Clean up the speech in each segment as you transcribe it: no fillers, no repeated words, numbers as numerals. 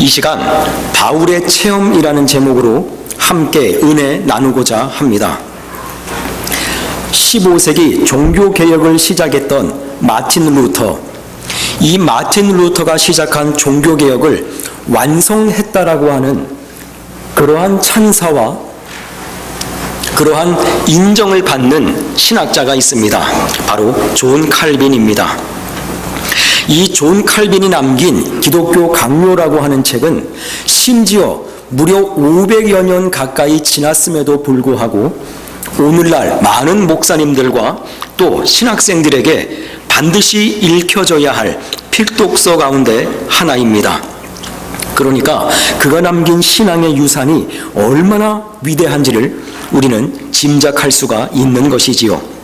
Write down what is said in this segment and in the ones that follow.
이 시간 바울의 체험이라는 제목으로 함께 은혜 나누고자 합니다. 15세기 종교개혁을 시작했던 마틴 루터, 이 마틴 루터가 시작한 종교개혁을 완성했다라고 하는 그러한 찬사와 그러한 인정을 받는 신학자가 있습니다. 바로 존 칼빈입니다. 이 존 칼빈이 남긴 기독교 강요라고 하는 책은 심지어 무려 500여 년 가까이 지났음에도 불구하고 오늘날 많은 목사님들과 또 신학생들에게 반드시 읽혀져야 할 필독서 가운데 하나입니다. 그러니까 그가 남긴 신앙의 유산이 얼마나 위대한지를 우리는 짐작할 수가 있는 것이지요.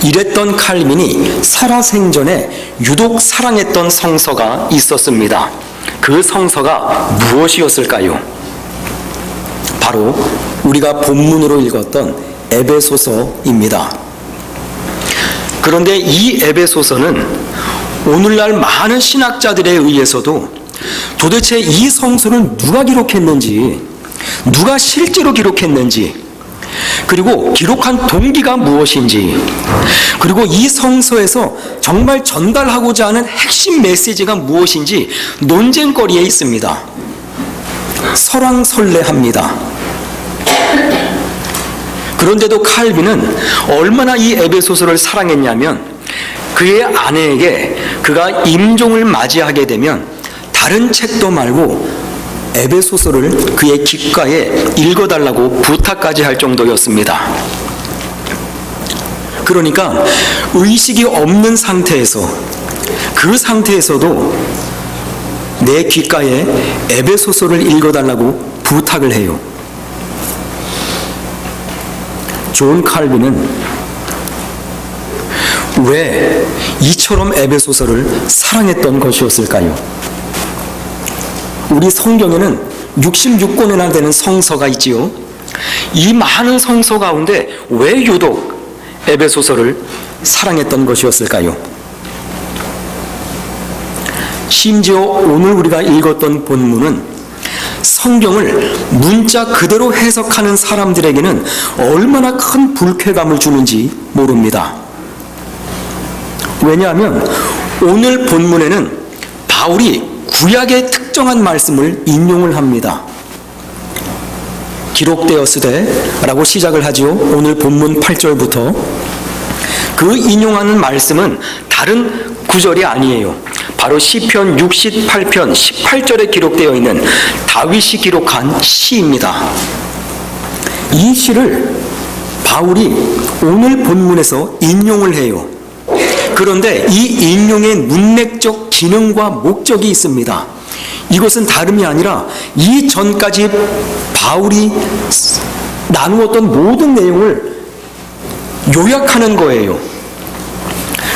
이랬던 칼빈이 살아생전에 유독 사랑했던 성서가 있었습니다. 그 성서가 무엇이었을까요? 바로 우리가 본문으로 읽었던 에베소서입니다. 그런데 이 에베소서는 오늘날 많은 신학자들에 의해서도 도대체 이 성서를 누가 기록했는지, 누가 실제로 기록했는지, 그리고 기록한 동기가 무엇인지, 그리고 이 성서에서 정말 전달하고자 하는 핵심 메시지가 무엇인지 논쟁거리에 있습니다. 설왕설래합니다. 그런데도 칼빈은 얼마나 이 에베소서를 사랑했냐면 그의 아내에게 그가 임종을 맞이하게 되면 다른 책도 말고 에베소서를 그의 귓가에 읽어달라고 부탁까지 할 정도였습니다. 그러니까 의식이 없는 상태에서, 그 상태에서도 내 귓가에 에베소서를 읽어달라고 부탁을 해요. 존 칼빈은 왜 이처럼 에베소서를 사랑했던 것이었을까요? 우리 성경에는 66권이나 되는 성서가 있지요. 이 많은 성서 가운데 왜 유독 에베소서를 사랑했던 것이었을까요? 심지어 오늘 우리가 읽었던 본문은 성경을 문자 그대로 해석하는 사람들에게는 얼마나 큰 불쾌감을 주는지 모릅니다. 왜냐하면 오늘 본문에는 바울이 구약의 특정한 말씀을 인용을 합니다. 기록되었으되 라고 시작을 하지요. 오늘 본문 8절부터. 그 인용하는 말씀은 다른 구절이 아니에요. 바로 시편 68편 18절에 기록되어 있는 다윗이 기록한 시입니다. 이 시를 바울이 오늘 본문에서 인용을 해요. 그런데 이 인용의 문맥적 기능과 목적이 있습니다. 이것은 다름이 아니라 이 전까지 바울이 나누었던 모든 내용을 요약하는 거예요.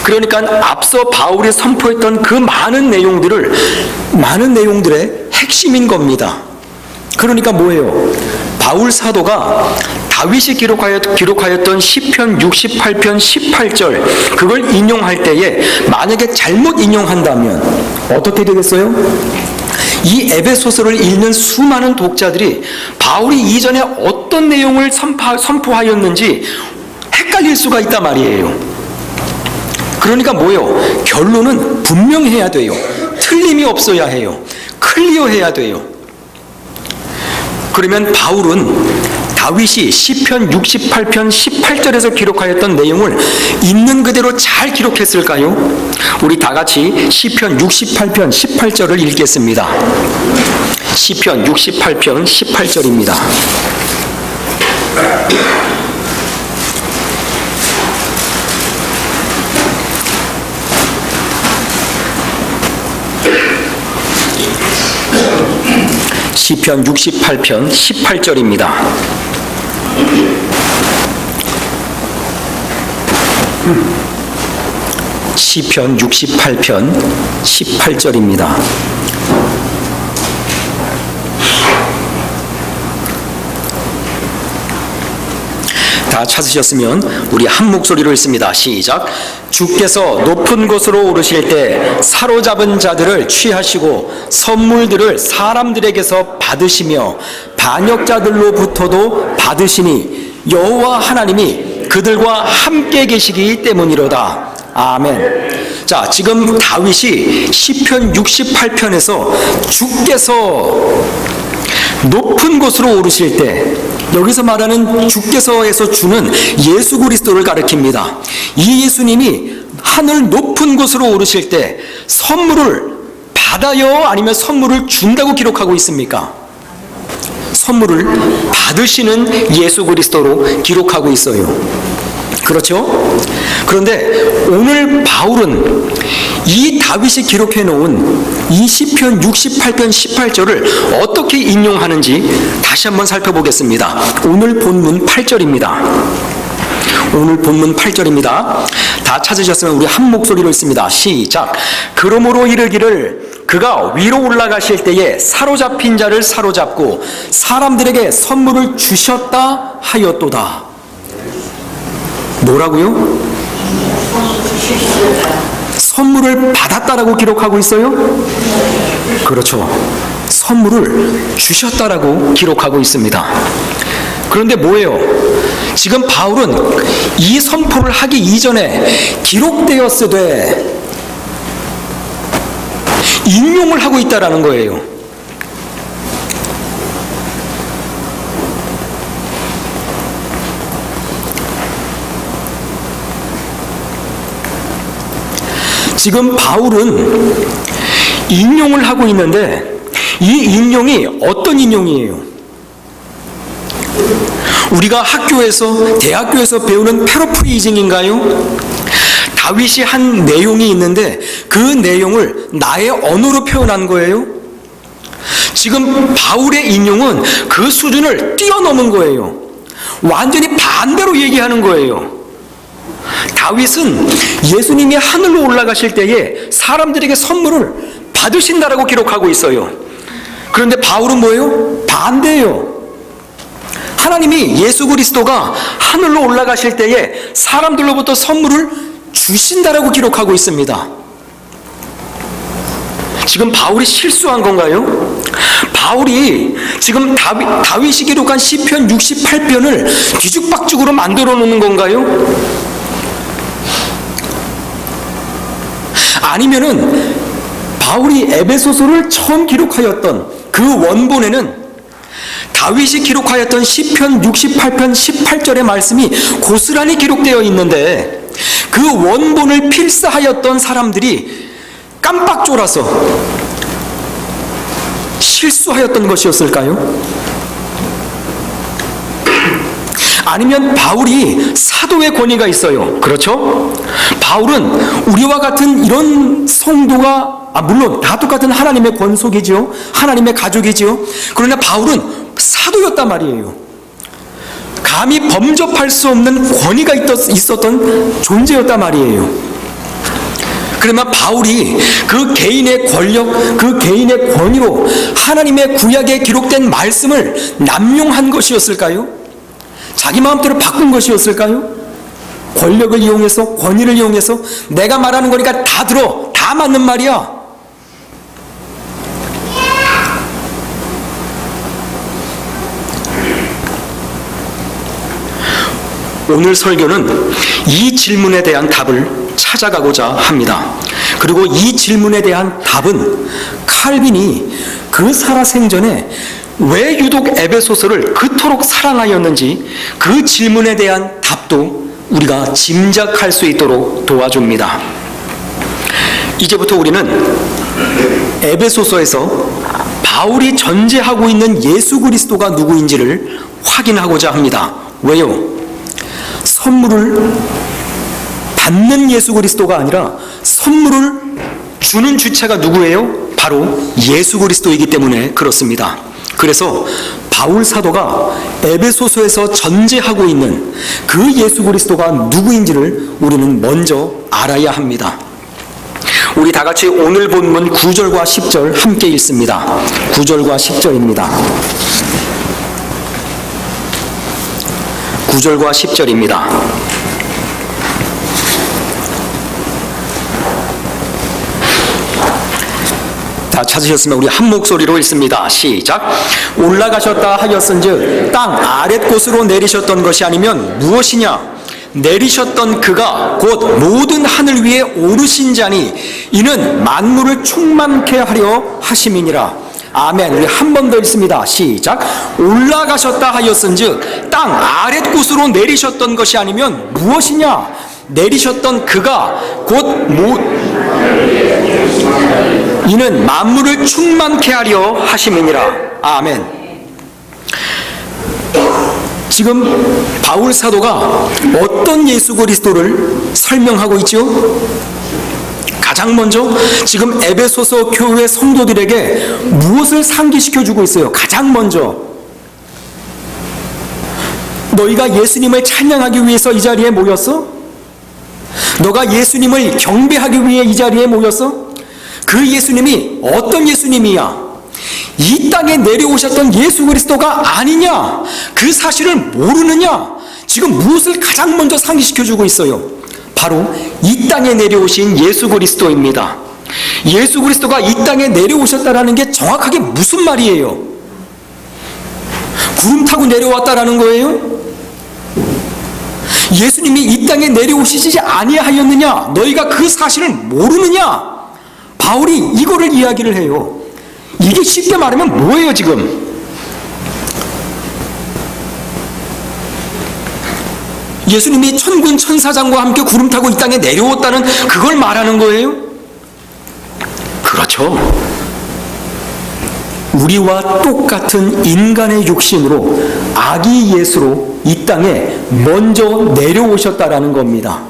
그러니까 앞서 바울이 선포했던 그 많은 내용들의 핵심인 겁니다. 그러니까 뭐예요? 바울 사도가 다윗이 기록하였던 시편 68편 18절 그걸 인용할 때에 만약에 잘못 인용한다면 어떻게 되겠어요? 이 에베소서를 읽는 수많은 독자들이 바울이 이전에 어떤 내용을 선포하였는지 헷갈릴 수가 있단 말이에요. 그러니까 뭐예요? 결론은 분명해야 돼요. 틀림이 없어야 해요. 클리어해야 돼요. 그러면 바울은 다윗이 시편 68편 18절에서 기록하였던 내용을 있는 그대로 잘 기록했을까요? 우리 다 같이 시편 68편 18절을 읽겠습니다. 시편 68편 18절입니다. 시편 68편 18절입니다. 시편 68편 18절입니다. 다 찾으셨으면 우리 한 목소리로 읽습니다. 시작. 주께서 높은 곳으로 오르실 때 사로잡은 자들을 취하시고 선물들을 사람들에게서 받으시며 반역자들로부터도 받으시니 여호와 하나님이 그들과 함께 계시기 때문이로다. 아멘. 자, 지금 다윗이 시편 68편에서 주께서 높은 곳으로 오르실 때, 여기서 말하는 주께서에서 주는 예수 그리스도를 가리킵니다. 이 예수님이 하늘 높은 곳으로 오르실 때 선물을 받아요, 아니면 선물을 준다고 기록하고 있습니까? 선물을 받으시는 예수 그리스도로 기록하고 있어요. 그렇죠? 그런데 오늘 바울은 이 다윗이 기록해 놓은 이 시편 68편 18절을 어떻게 인용하는지 다시 한번 살펴보겠습니다. 오늘 본문 8절입니다. 오늘 본문 8절입니다. 다 찾으셨으면 우리 한 목소리로 읽습니다. 시작. 그러므로 이르기를 그가 위로 올라가실 때에 사로잡힌 자를 사로잡고 사람들에게 선물을 주셨다 하였도다. 뭐라고요? 선물을 받았다라고 기록하고 있어요? 그렇죠. 선물을 주셨다라고 기록하고 있습니다. 그런데 뭐예요? 지금 바울은 이 선포를 하기 이전에 기록되었으되 인용을 하고 있다라는 거예요. 지금 바울은 인용을 하고 있는데 이 인용이 어떤 인용이에요? 우리가 학교에서, 대학교에서 배우는 패러프레이징인가요? 다윗이 한 내용이 있는데 그 내용을 나의 언어로 표현한 거예요? 지금 바울의 인용은 그 수준을 뛰어넘은 거예요. 완전히 반대로 얘기하는 거예요. 다윗은 예수님이 하늘로 올라가실 때에 사람들에게 선물을 받으신다라고 기록하고 있어요. 그런데 바울은 뭐예요? 반대예요. 하나님이 예수 그리스도가 하늘로 올라가실 때에 사람들로부터 선물을 주신다라고 기록하고 있습니다. 지금 바울이 실수한 건가요? 바울이 지금 다윗이 기록한 시편 68편을 뒤죽박죽으로 만들어 놓는 건가요? 아니면은 바울이 에베소서를 처음 기록하였던 그 원본에는 다윗이 기록하였던 시편 68편 18절의 말씀이 고스란히 기록되어 있는데 그 원본을 필사하였던 사람들이 깜빡 졸아서 실수하였던 것이었을까요? 아니면 바울이 사도의 권위가 있어요. 그렇죠? 바울은 우리와 같은 이런 성도가 물론 다 똑같은 하나님의 권속이죠. 하나님의 가족이죠. 그러나 바울은 사도였단 말이에요. 감히 범접할 수 없는 권위가 있었던 존재였단 말이에요. 그러면 바울이 그 개인의 권력, 그 개인의 권위로 하나님의 구약에 기록된 말씀을 남용한 것이었을까요? 자기 마음대로 바꾼 것이었을까요? 권력을 이용해서, 권위를 이용해서 내가 말하는 거니까 다 들어, 다 맞는 말이야. 오늘 설교는 이 질문에 대한 답을 찾아가고자 합니다. 그리고 이 질문에 대한 답은 칼빈이 그 살아생전에 왜 유독 에베소서를 그토록 사랑하였는지 그 질문에 대한 답도 우리가 짐작할 수 있도록 도와줍니다. 이제부터 우리는 에베소서에서 바울이 전제하고 있는 예수 그리스도가 누구인지를 확인하고자 합니다. 왜요? 선물을 받는 예수 그리스도가 아니라 선물을 주는 주체가 누구예요? 바로 예수 그리스도이기 때문에 그렇습니다. 그래서 바울 사도가 에베소서에서 전제하고 있는 그 예수 그리스도가 누구인지를 우리는 먼저 알아야 합니다. 우리 다 같이 오늘 본문 9절과 10절 함께 읽습니다. 9절과 10절입니다. 9절과 10절입니다. 다 찾으셨으면 우리 한 목소리로 읽습니다. 시작. 올라가셨다 하였은즉 땅 아랫곳으로 내리셨던 것이 아니면 무엇이냐? 내리셨던 그가 곧 모든 하늘 위에 오르신 자니 이는 만물을 충만케 하려 하심이니라. 아멘. 우리 한 번 더 읽습니다. 시작. 올라가셨다 하였은즉 땅 아랫곳으로 내리셨던 것이 아니면 무엇이냐? 내리셨던 그가 곧 이는 만물을 충만케 하려 하심이니라. 아멘. 지금 바울 사도가 어떤 예수 그리스도를 설명하고 있죠? 가장 먼저 지금 에베소서 교회 성도들에게 무엇을 상기시켜주고 있어요? 가장 먼저 너희가 예수님을 찬양하기 위해서 이 자리에 모였어? 너가 예수님을 경배하기 위해 이 자리에 모였어? 그 예수님이 어떤 예수님이야? 이 땅에 내려오셨던 예수 그리스도가 아니냐? 그 사실을 모르느냐? 지금 무엇을 가장 먼저 상기시켜주고 있어요? 바로 이 땅에 내려오신 예수 그리스도입니다. 예수 그리스도가 이 땅에 내려오셨다라는 게 정확하게 무슨 말이에요? 구름 타고 내려왔다라는 거예요? 예수님이 이 땅에 내려오시지 아니하였느냐? 너희가 그 사실을 모르느냐? 바울이 이거를 이야기를 해요. 이게 쉽게 말하면 뭐예요 지금? 예수님이 천군 천사장과 함께 구름 타고 이 땅에 내려왔다는 그걸 말하는 거예요? 그렇죠. 우리와 똑같은 인간의 육신으로 아기 예수로 이 땅에 먼저 내려오셨다라는 겁니다.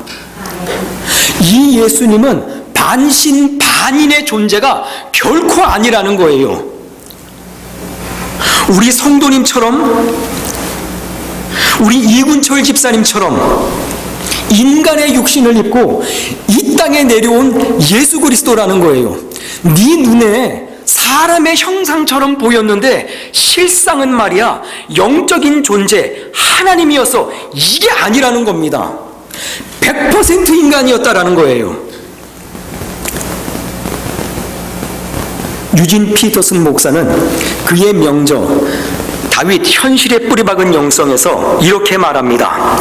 이 예수님은 반신반인의 존재가 결코 아니라는 거예요. 우리 성도님처럼, 우리 이군철 집사님처럼 인간의 육신을 입고 이 땅에 내려온 예수 그리스도라는 거예요. 네 눈에 사람의 형상처럼 보였는데 실상은 말이야 영적인 존재 하나님이어서 이게 아니라는 겁니다. 100% 인간이었다라는 거예요. 유진 피터슨 목사는 그의 명저 다윗 현실에 뿌리박은 영성에서 이렇게 말합니다.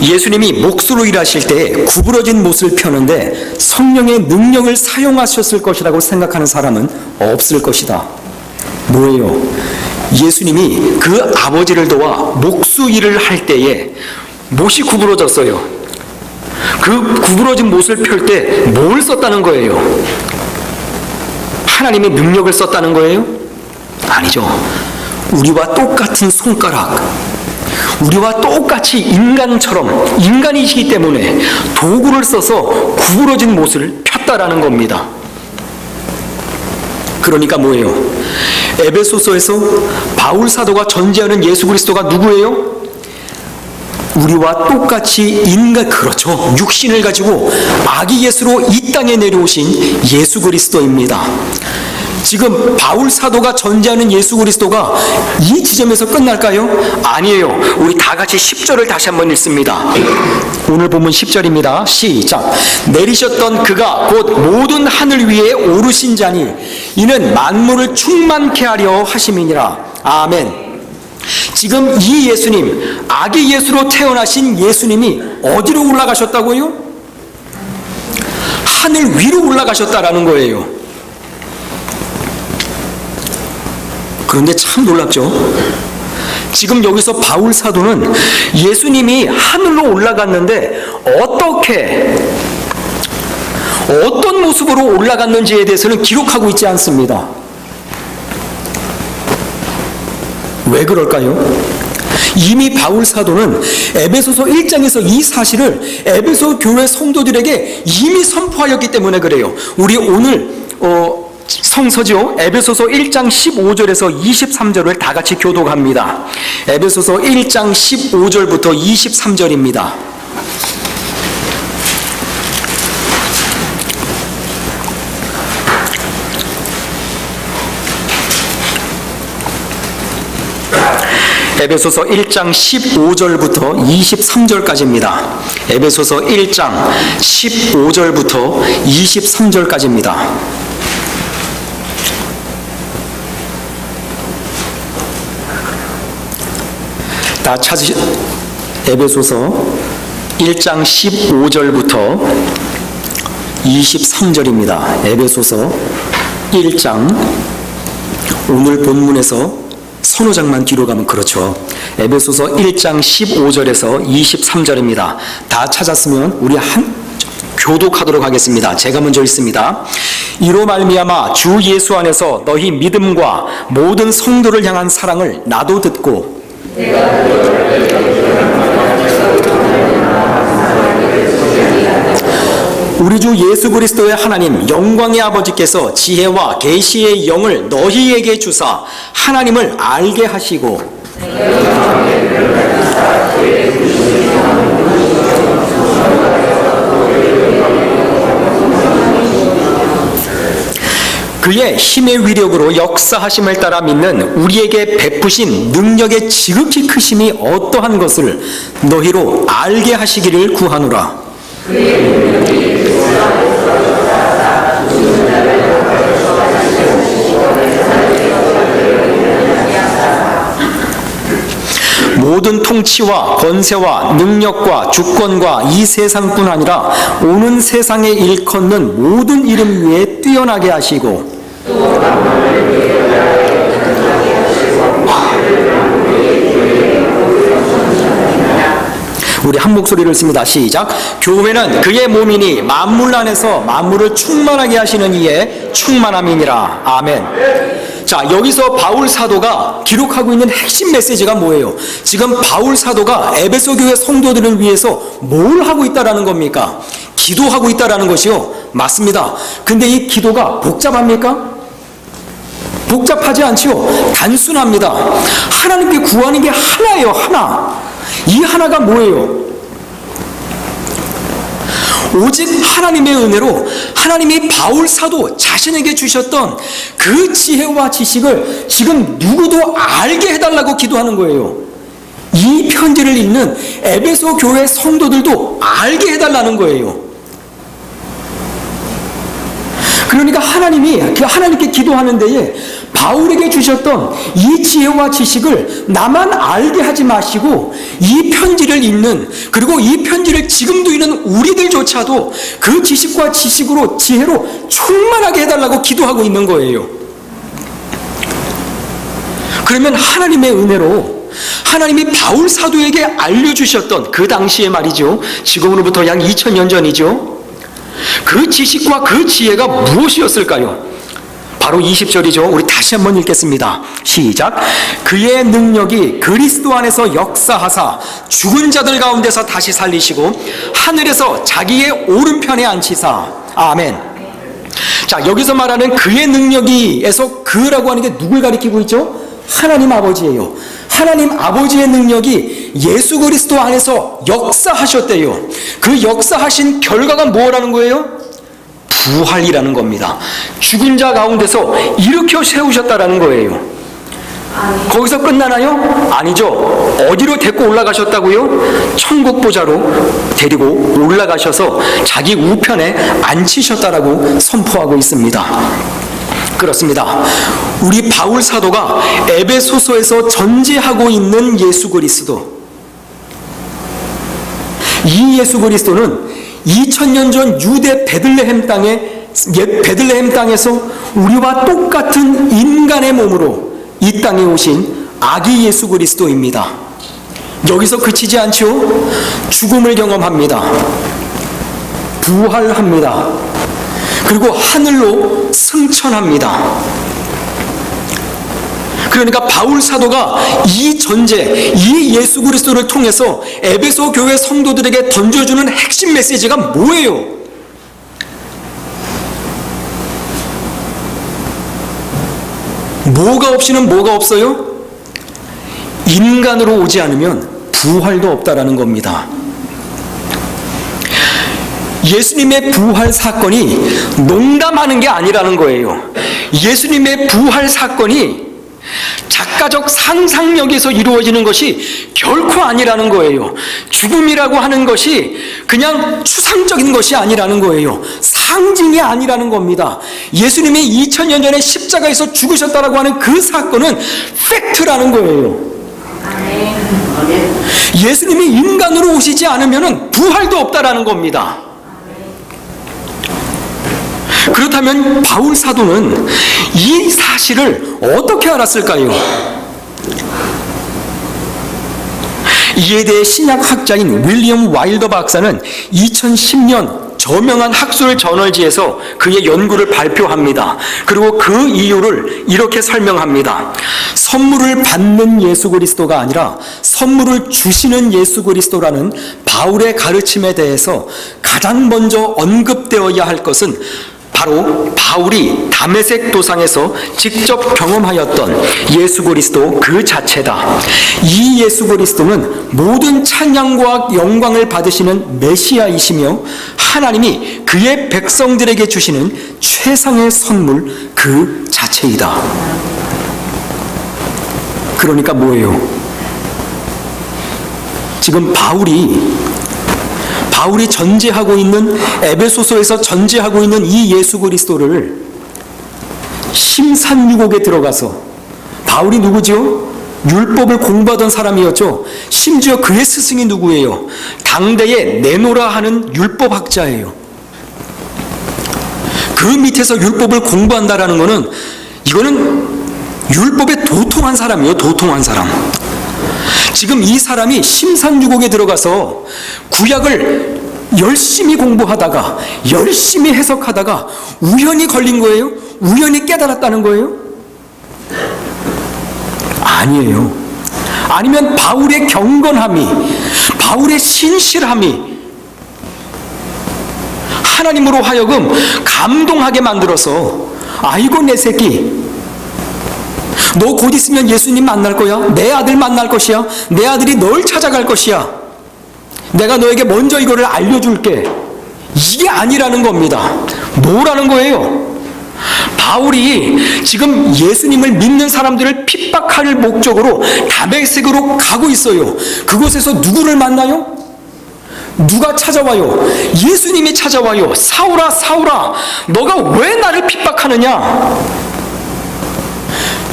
예수님이 몫으로 일하실 때 구부러진 못을 펴는데 성령의 능력을 사용하셨을 것이라고 생각하는 사람은 없을 것이다. 뭐예요? 예수님이 그 아버지를 도와 목수 일을 할 때에 못이 구부러졌어요. 그 구부러진 못을 펼 때 뭘 썼다는 거예요? 하나님의 능력을 썼다는 거예요? 아니죠. 우리와 똑같은 손가락, 우리와 똑같이 인간처럼 인간이시기 때문에 도구를 써서 구부러진 못을 폈다라는 겁니다. 그러니까 뭐예요? 에베소서에서 바울 사도가 전제하는 예수 그리스도가 누구예요? 우리와 똑같이 인간, 그렇죠, 육신을 가지고 아기 예수로 이 땅에 내려오신 예수 그리스도입니다. 지금 바울 사도가 전제하는 예수 그리스도가 이 지점에서 끝날까요? 아니에요. 우리 다 같이 10절을 다시 한번 읽습니다. 오늘 본문 10절입니다. 시작. 내리셨던 그가 곧 모든 하늘 위에 오르신 자니 이는 만물을 충만케 하려 하심이니라. 아멘. 지금 이 예수님, 아기 예수로 태어나신 예수님이 어디로 올라가셨다고요? 하늘 위로 올라가셨다라는 거예요. 그런데 참 놀랍죠? 지금 여기서 바울 사도는 예수님이 하늘로 올라갔는데 어떤 모습으로 올라갔는지에 대해서는 기록하고 있지 않습니다. 왜 그럴까요? 이미 바울 사도는 에베소서 1장에서 이 사실을 에베소 교회 성도들에게 이미 선포하였기 때문에 그래요. 우리 오늘 성서죠. 에베소서 1장 15절에서 23절을 다 같이 교독합니다. 에베소서 1장 15절부터 23절입니다. 에베소서 1장 15절부터 23절까지입니다. 에베소서 1장 15절부터 23절까지입니다. 다 찾으시 에베소서 1장 15절부터 23절입니다. 에베소서 1장, 오늘 본문에서 서너 장만 뒤로 가면 그렇죠. 에베소서 1장 15절에서 23절입니다. 다 찾았으면 우리 교독하도록 하겠습니다. 제가 먼저 읽습니다. 이로 말미암아 주 예수 안에서 너희 믿음과 모든 성도를 향한 사랑을 나도 듣고 우리 주 예수 그리스도의 하나님 영광의 아버지께서 지혜와 계시의 영을 너희에게 주사 하나님을 알게 하시고 그의 힘의 위력으로 역사하심을 따라 믿는 우리에게 베푸신 능력의 지극히 크심이 어떠한 것을 너희로 알게 하시기를 구하노라. 모든 통치와 권세와 능력과 주권과 이 세상뿐 아니라 오는 세상에 일컫는 모든 이름 위에 뛰어나게 하시고 우리 한 목소리를 씁니다. 시작. 교회는 그의 몸이니 만물 안에서 만물을 충만하게 하시는 이의 충만함이니라. 아멘. 자, 여기서 바울 사도가 기록하고 있는 핵심 메시지가 뭐예요? 지금 바울 사도가 에베소 교회 성도들을 위해서 뭘 하고 있다라는 겁니까? 기도하고 있다라는 것이요. 맞습니다. 근데 이 기도가 복잡합니까? 복잡하지 않지요. 단순합니다. 하나님께 구하는 게 하나예요. 하나. 이 하나가 뭐예요? 오직 하나님의 은혜로 하나님이 바울 사도 자신에게 주셨던 그 지혜와 지식을 지금 누구도 알게 해달라고 기도하는 거예요. 이 편지를 읽는 에베소 교회 성도들도 알게 해달라는 거예요. 그러니까 하나님께 기도하는 데에 바울에게 주셨던 이 지혜와 지식을 나만 알게 하지 마시고 이 편지를 읽는, 그리고 이 편지를 지금도 읽는 우리들조차도 그 지식과 지식으로 지혜로 충만하게 해달라고 기도하고 있는 거예요. 그러면 하나님의 은혜로 하나님이 바울 사도에게 알려주셨던 그 당시에 말이죠, 지금으로부터 약 2000년 전이죠, 그 지식과 그 지혜가 무엇이었을까요? 바로 20절이죠. 우리 다시 한번 읽겠습니다. 시작. 그의 능력이 그리스도 안에서 역사하사 죽은 자들 가운데서 다시 살리시고 하늘에서 자기의 오른편에 앉히사. 아멘. 자, 여기서 말하는 그의 능력이에서 그라고 하는 게 누굴 가리키고 있죠? 하나님 아버지예요. 하나님 아버지의 능력이 예수 그리스도 안에서 역사하셨대요. 그 역사하신 결과가 뭐라는 거예요? 부활이라는 겁니다. 죽은 자 가운데서 일으켜 세우셨다라는 거예요. 거기서 끝나나요? 아니죠. 어디로 데리고 올라가셨다고요? 천국 보좌로 데리고 올라가셔서 자기 우편에 앉히셨다라고 선포하고 있습니다. 그렇습니다. 우리 바울 사도가 에베소서에서 전제하고 있는 예수 그리스도, 이 예수 그리스도는 2000년 전 유대 베들레헴 땅에서 우리와 똑같은 인간의 몸으로 이 땅에 오신 아기 예수 그리스도입니다. 여기서 그치지 않죠? 죽음을 경험합니다. 부활합니다. 그리고 하늘로 승천합니다. 그러니까 바울 사도가 이 전제, 이 예수 그리스도를 통해서 에베소 교회 성도들에게 던져주는 핵심 메시지가 뭐예요? 뭐가 없이는 뭐가 없어요? 인간으로 오지 않으면 부활도 없다라는 겁니다. 예수님의 부활 사건이 농담하는 게 아니라는 거예요. 예수님의 부활 사건이 작가적 상상력에서 이루어지는 것이 결코 아니라는 거예요. 죽음이라고 하는 것이 그냥 추상적인 것이 아니라는 거예요. 상징이 아니라는 겁니다. 예수님이 2000년 전에 십자가에서 죽으셨다라고 하는 그 사건은 팩트라는 거예요. 예수님이 인간으로 오시지 않으면 부활도 없다라는 겁니다. 그렇다면 바울 사도는 이 사실을 어떻게 알았을까요? 이에 대해 신약학자인 윌리엄 와일더 박사는 2010년 저명한 학술 저널지에서 그의 연구를 발표합니다. 그리고 그 이유를 이렇게 설명합니다. 선물을 받는 예수 그리스도가 아니라 선물을 주시는 예수 그리스도라는 바울의 가르침에 대해서 가장 먼저 언급되어야 할 것은 바로 바울이 다메섹 도상에서 직접 경험하였던 예수 그리스도 그 자체다. 이 예수 그리스도는 모든 찬양과 영광을 받으시는 메시아이시며 하나님이 그의 백성들에게 주시는 최상의 선물 그 자체이다. 그러니까 뭐예요? 지금 바울이 전제하고 있는, 에베소서에서 전제하고 있는 이 예수 그리스도를 심산유곡에 들어가서, 바울이 누구죠? 율법을 공부하던 사람이었죠. 심지어 그의 스승이 누구예요? 당대에 네노라 하는 율법학자예요. 그 밑에서 율법을 공부한다라는 것은, 이거는 율법에 도통한 사람이에요. 도통한 사람. 지금 이 사람이 심산유곡에 들어가서 구약을 열심히 공부하다가 열심히 해석하다가 우연히 걸린 거예요? 우연히 깨달았다는 거예요? 아니에요. 아니면 바울의 경건함이, 바울의 신실함이 하나님으로 하여금 감동하게 만들어서, 아이고 내 새끼, 너 곧 있으면 예수님 만날 거야. 내 아들 만날 것이야. 내 아들이 널 찾아갈 것이야. 내가 너에게 먼저 이거를 알려줄게. 이게 아니라는 겁니다. 뭐라는 거예요? 바울이 지금 예수님을 믿는 사람들을 핍박할 목적으로 다메섹으로 가고 있어요. 그곳에서 누구를 만나요? 누가 찾아와요? 예수님이 찾아와요. 사울아, 사울아, 너가 왜 나를 핍박하느냐?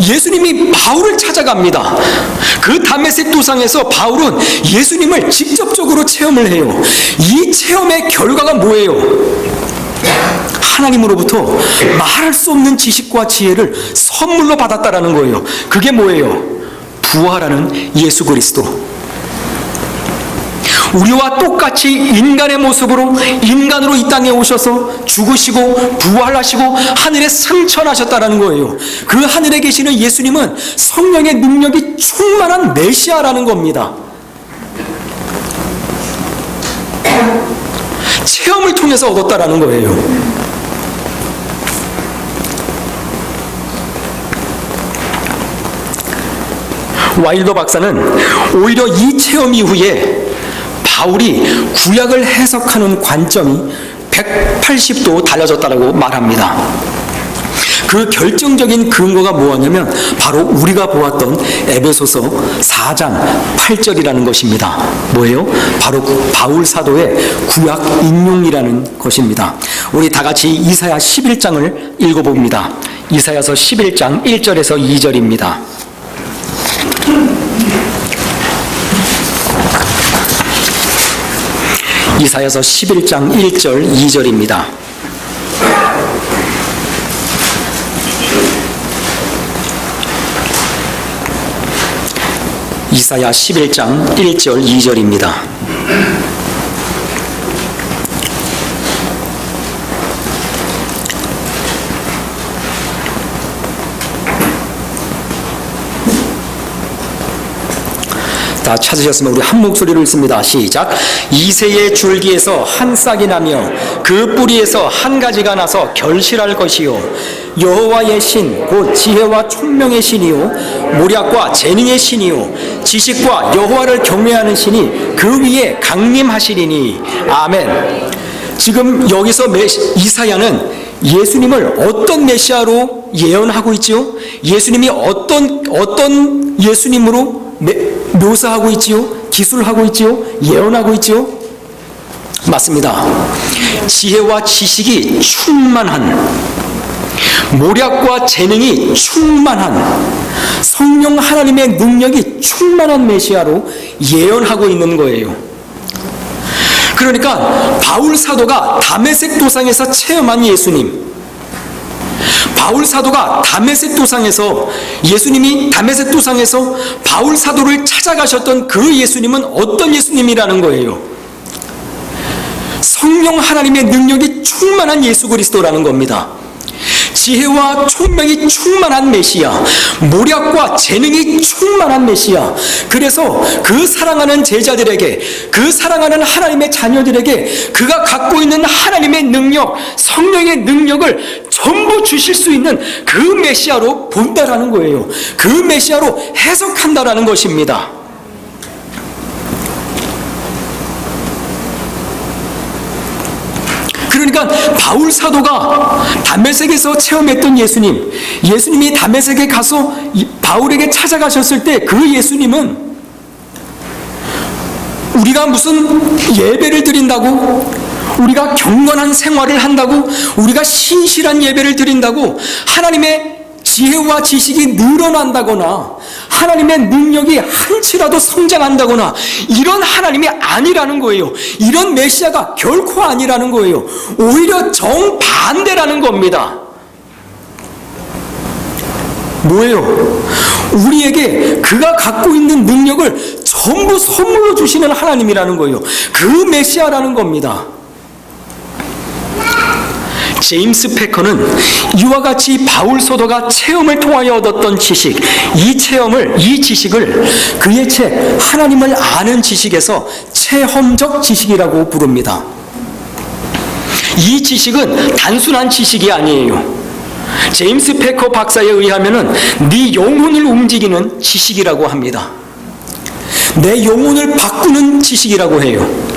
예수님이 바울을 찾아갑니다. 그 다메섹 도상에서 바울은 예수님을 직접적으로 체험을 해요. 이 체험의 결과가 뭐예요? 하나님으로부터 말할 수 없는 지식과 지혜를 선물로 받았다라는 거예요. 그게 뭐예요? 부활하는 예수 그리스도. 우리와 똑같이 인간의 모습으로 인간으로 이 땅에 오셔서 죽으시고 부활하시고 하늘에 승천하셨다는 거예요. 그 하늘에 계시는 예수님은 성령의 능력이 충만한 메시아라는 겁니다. 체험을 통해서 얻었다라는 거예요. 와일더 박사는 오히려 이 체험 이후에 바울이 구약을 해석하는 관점이 180도 달라졌다고 말합니다. 그 결정적인 근거가 뭐냐면 바로 우리가 보았던 에베소서 4장 8절이라는 것입니다. 뭐예요? 바로 바울 사도의 구약 인용이라는 것입니다. 우리 다 같이 이사야 11장을 읽어봅니다. 이사야서 11장 1절에서 2절입니다. 이사야서 11장 1절 2절입니다. 이사야 11장 1절 2절입니다. 다 찾으셨으면 우리 한 목소리로 읽습니다. 시작. 이새의 줄기에서 한 싹이 나며 그 뿌리에서 한 가지가 나서 결실할 것이요 여호와의 신 곧 지혜와 총명의 신이요 모략과 재능의 신이요 지식과 여호와를 경외하는 신이 그 위에 강림하시리니. 아멘. 지금 여기서 이사야는 예수님을 어떤 메시아로 예언하고 있지요. 예수님이 어떤 예수님으로 묘사하고 있지요. 기술하고 있지요. 예언하고 있지요. 맞습니다. 지혜와 지식이 충만한, 모략과 재능이 충만한, 성령 하나님의 능력이 충만한 메시아로 예언하고 있는 거예요. 그러니까 바울 사도가 다메섹 도상에서 체험한 예수님, 바울 사도가 다메섹 도상에서, 예수님이 다메섹 도상에서 바울 사도를 찾아가셨던 그 예수님은 어떤 예수님이라는 거예요? 성령 하나님의 능력이 충만한 예수 그리스도라는 겁니다. 지혜와 총명이 충만한 메시아, 모략과 재능이 충만한 메시아. 그래서 그 사랑하는 제자들에게, 그 사랑하는 하나님의 자녀들에게 그가 갖고 있는 하나님의 능력, 성령의 능력을 전부 주실 수 있는 그 메시아로 본다라는 거예요. 그 메시아로 해석한다라는 것입니다. 그러니까 바울 사도가 다메섹에서 체험했던 예수님, 예수님이 다메섹에 가서 바울에게 찾아가셨을 때 그 예수님은 우리가 무슨 예배를 드린다고, 우리가 경건한 생활을 한다고, 우리가 신실한 예배를 드린다고 하나님의 지혜와 지식이 늘어난다거나 하나님의 능력이 한치라도 성장한다거나 이런 하나님이 아니라는 거예요. 이런 메시아가 결코 아니라는 거예요. 오히려 정반대라는 겁니다. 뭐예요? 우리에게 그가 갖고 있는 능력을 전부 선물로 주시는 하나님이라는 거예요. 그 메시아라는 겁니다. 제임스 패커는 이와 같이 바울 사도가 체험을 통하여 얻었던 지식, 이 지식을 그의 책 하나님을 아는 지식에서 체험적 지식이라고 부릅니다. 이 지식은 단순한 지식이 아니에요. 제임스 패커 박사에 의하면은 네 영혼을 움직이는 지식이라고 합니다. 내 영혼을 바꾸는 지식이라고 해요.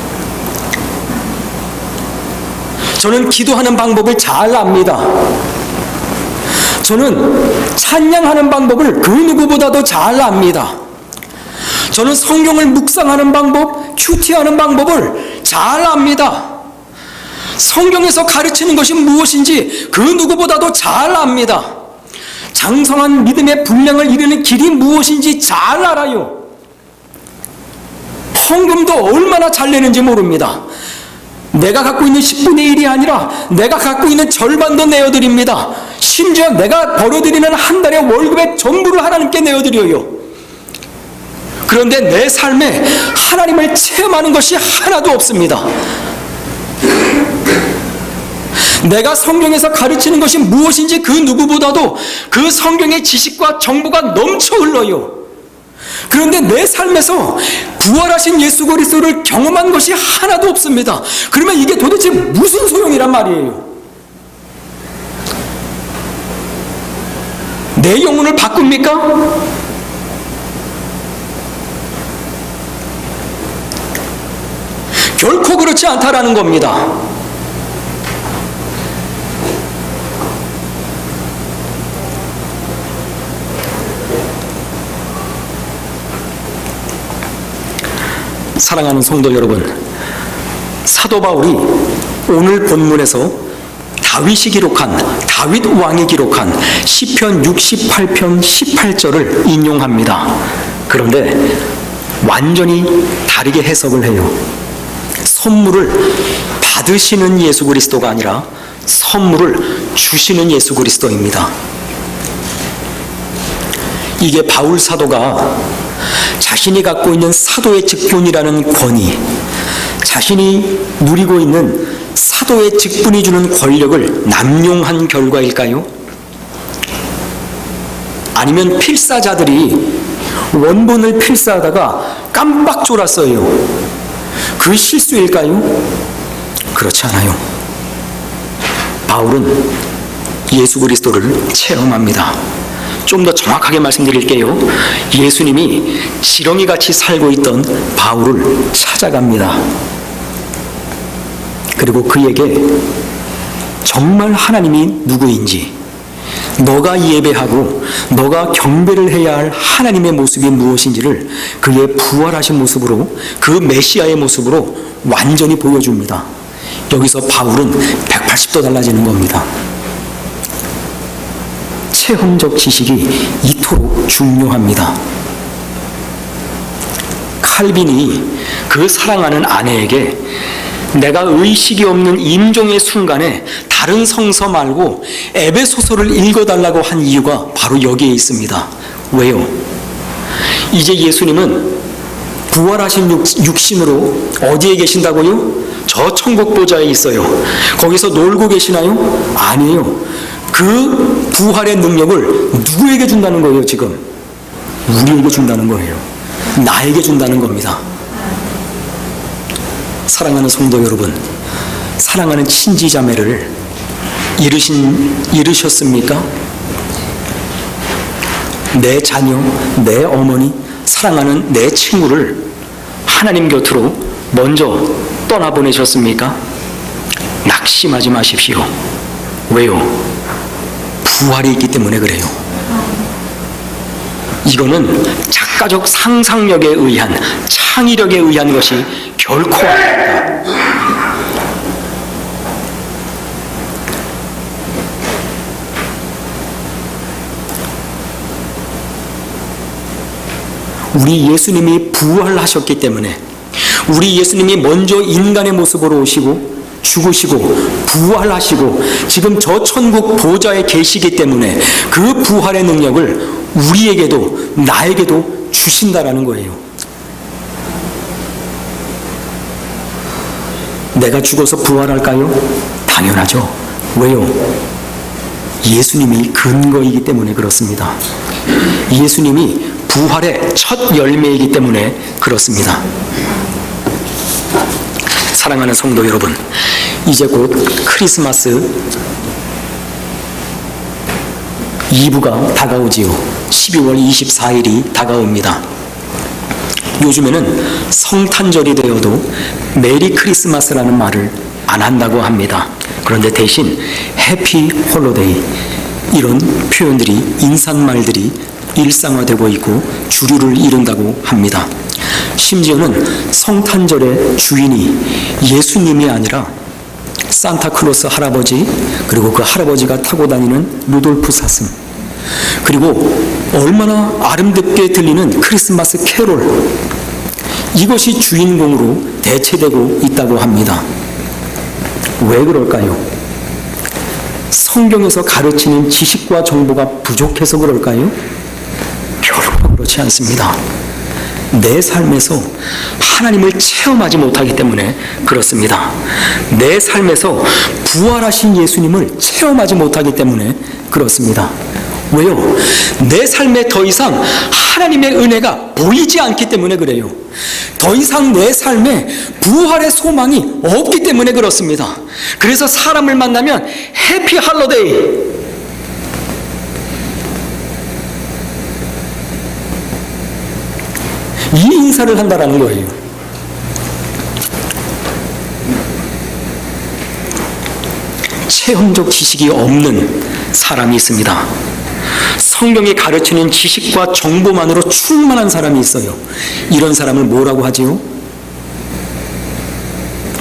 저는 기도하는 방법을 잘 압니다. 저는 찬양하는 방법을 그 누구보다도 잘 압니다. 저는 성경을 묵상하는 방법, 큐티하는 방법을 잘 압니다. 성경에서 가르치는 것이 무엇인지 그 누구보다도 잘 압니다. 장성한 믿음의 분량을 이루는 길이 무엇인지 잘 알아요. 헌금도 얼마나 잘 내는지 모릅니다. 내가 갖고 있는 10분의 1이 아니라 내가 갖고 있는 절반도 내어드립니다. 심지어 내가 벌어들이는 한 달의 월급의 전부를 하나님께 내어드려요. 그런데 내 삶에 하나님을 체험하는 것이 하나도 없습니다. 내가 성경에서 가르치는 것이 무엇인지 그 누구보다도 그 성경의 지식과 정보가 넘쳐 흘러요. 그런데 내 삶에서 부활하신 예수 그리스도를 경험한 것이 하나도 없습니다. 그러면 이게 도대체 무슨 소용이란 말이에요? 내 영혼을 바꿉니까? 결코 그렇지 않다라는 겁니다. 사랑하는 성도 여러분, 사도 바울이 오늘 본문에서 다윗 왕이 기록한 시편 68편 18절을 인용합니다. 그런데 완전히 다르게 해석을 해요. 선물을 받으시는 예수 그리스도가 아니라 선물을 주시는 예수 그리스도입니다. 이게 바울 사도가 자신이 갖고 있는 사도의 직분이라는 권위, 자신이 누리고 있는 사도의 직분이 주는 권력을 남용한 결과일까요? 아니면 필사자들이 원본을 필사하다가 깜빡 졸았어요. 그 실수일까요? 그렇지 않아요. 바울은 예수 그리스도를 체험합니다. 좀 더 정확하게 말씀드릴게요. 예수님이 지렁이같이 살고 있던 바울을 찾아갑니다. 그리고 그에게 정말 하나님이 누구인지, 너가 예배하고 너가 경배를 해야 할 하나님의 모습이 무엇인지를 그의 부활하신 모습으로, 그 메시아의 모습으로 완전히 보여줍니다. 여기서 바울은 180도 달라지는 겁니다. 체험적 지식이 이토록 중요합니다. 칼빈이 그 사랑하는 아내에게 내가 의식이 없는 임종의 순간에 다른 성서 말고 에베소서를 읽어달라고 한 이유가 바로 여기에 있습니다. 왜요? 이제 예수님은 부활하신 육신으로 어디에 계신다고요? 저 천국 보좌에 있어요. 거기서 놀고 계시나요? 아니에요. 그 부활의 능력을 누구에게 준다는 거예요, 지금? 우리에게 준다는 거예요. 나에게 준다는 겁니다. 사랑하는 성도 여러분, 사랑하는 친지자매를 잃으셨습니까? 내 자녀, 내 어머니, 사랑하는 내 친구를 하나님 곁으로 먼저 떠나보내셨습니까? 낙심하지 마십시오. 왜요? 부활이 있기 때문에 그래요. 이거는 작가적 상상력에 의한, 창의력에 의한 것이 결코 아닙니다. 우리 예수님이 부활하셨기 때문에, 우리 예수님이 먼저 인간의 모습으로 오시고 죽으시고 부활하시고 지금 저 천국 보좌에 계시기 때문에 그 부활의 능력을 우리에게도 나에게도 주신다라는 거예요. 내가 죽어서 부활할까요? 당연하죠. 왜요? 예수님이 근거이기 때문에 그렇습니다. 예수님이 부활의 첫 열매이기 때문에 그렇습니다. 사랑하는 성도 여러분, 이제 곧 크리스마스 이브가 다가오지요. 12월 24일이 다가옵니다. 요즘에는 성탄절이 되어도 메리 크리스마스라는 말을 안 한다고 합니다. 그런데 대신 해피 홀로데이, 이런 표현들이, 인사말들이 일상화되고 있고 주류를 이룬다고 합니다. 심지어는 성탄절의 주인이 예수님이 아니라 산타클로스 할아버지, 그리고 그 할아버지가 타고 다니는 루돌프 사슴, 그리고 얼마나 아름답게 들리는 크리스마스 캐롤, 이것이 주인공으로 대체되고 있다고 합니다. 왜 그럴까요? 성경에서 가르치는 지식과 정보가 부족해서 그럴까요? 결코 그렇지 않습니다. 내 삶에서 하나님을 체험하지 못하기 때문에 그렇습니다. 내 삶에서 부활하신 예수님을 체험하지 못하기 때문에 그렇습니다. 왜요? 내 삶에 더 이상 하나님의 은혜가 보이지 않기 때문에 그래요. 더 이상 내 삶에 부활의 소망이 없기 때문에 그렇습니다. 그래서 사람을 만나면 해피 할로데이, 이 인사를 한다라는 거예요. 체험적 지식이 없는 사람이 있습니다. 성경이 가르치는 지식과 정보만으로 충만한 사람이 있어요. 이런 사람을 뭐라고 하지요?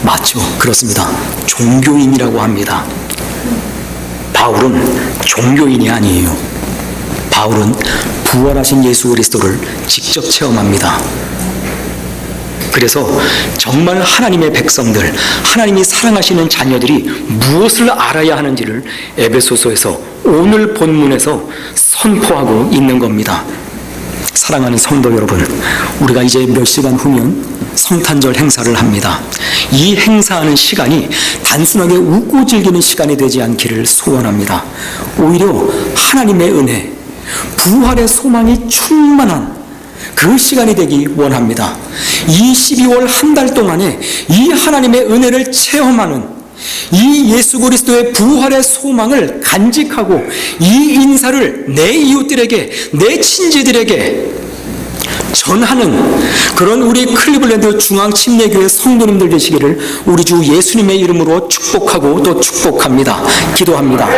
맞죠? 그렇습니다. 종교인이라고 합니다. 바울은 종교인이 아니에요. 바울은 부활하신 예수 그리스도를 직접 체험합니다. 그래서 정말 하나님의 백성들, 하나님이 사랑하시는 자녀들이 무엇을 알아야 하는지를 에베소서에서, 오늘 본문에서 선포하고 있는 겁니다. 사랑하는 성도 여러분, 우리가 이제 몇 시간 후면 성탄절 행사를 합니다. 이 행사하는 시간이 단순하게 웃고 즐기는 시간이 되지 않기를 소원합니다. 오히려 하나님의 은혜, 부활의 소망이 충만한 그 시간이 되기 원합니다. 이 12월 한 달 동안에 이 하나님의 은혜를 체험하는, 이 예수 그리스도의 부활의 소망을 간직하고 이 인사를 내 이웃들에게, 내 친지들에게 전하는 그런 우리 클리블랜드 중앙침례교회 성도님들 되시기를 우리 주 예수님의 이름으로 축복하고 또 축복합니다. 기도합니다.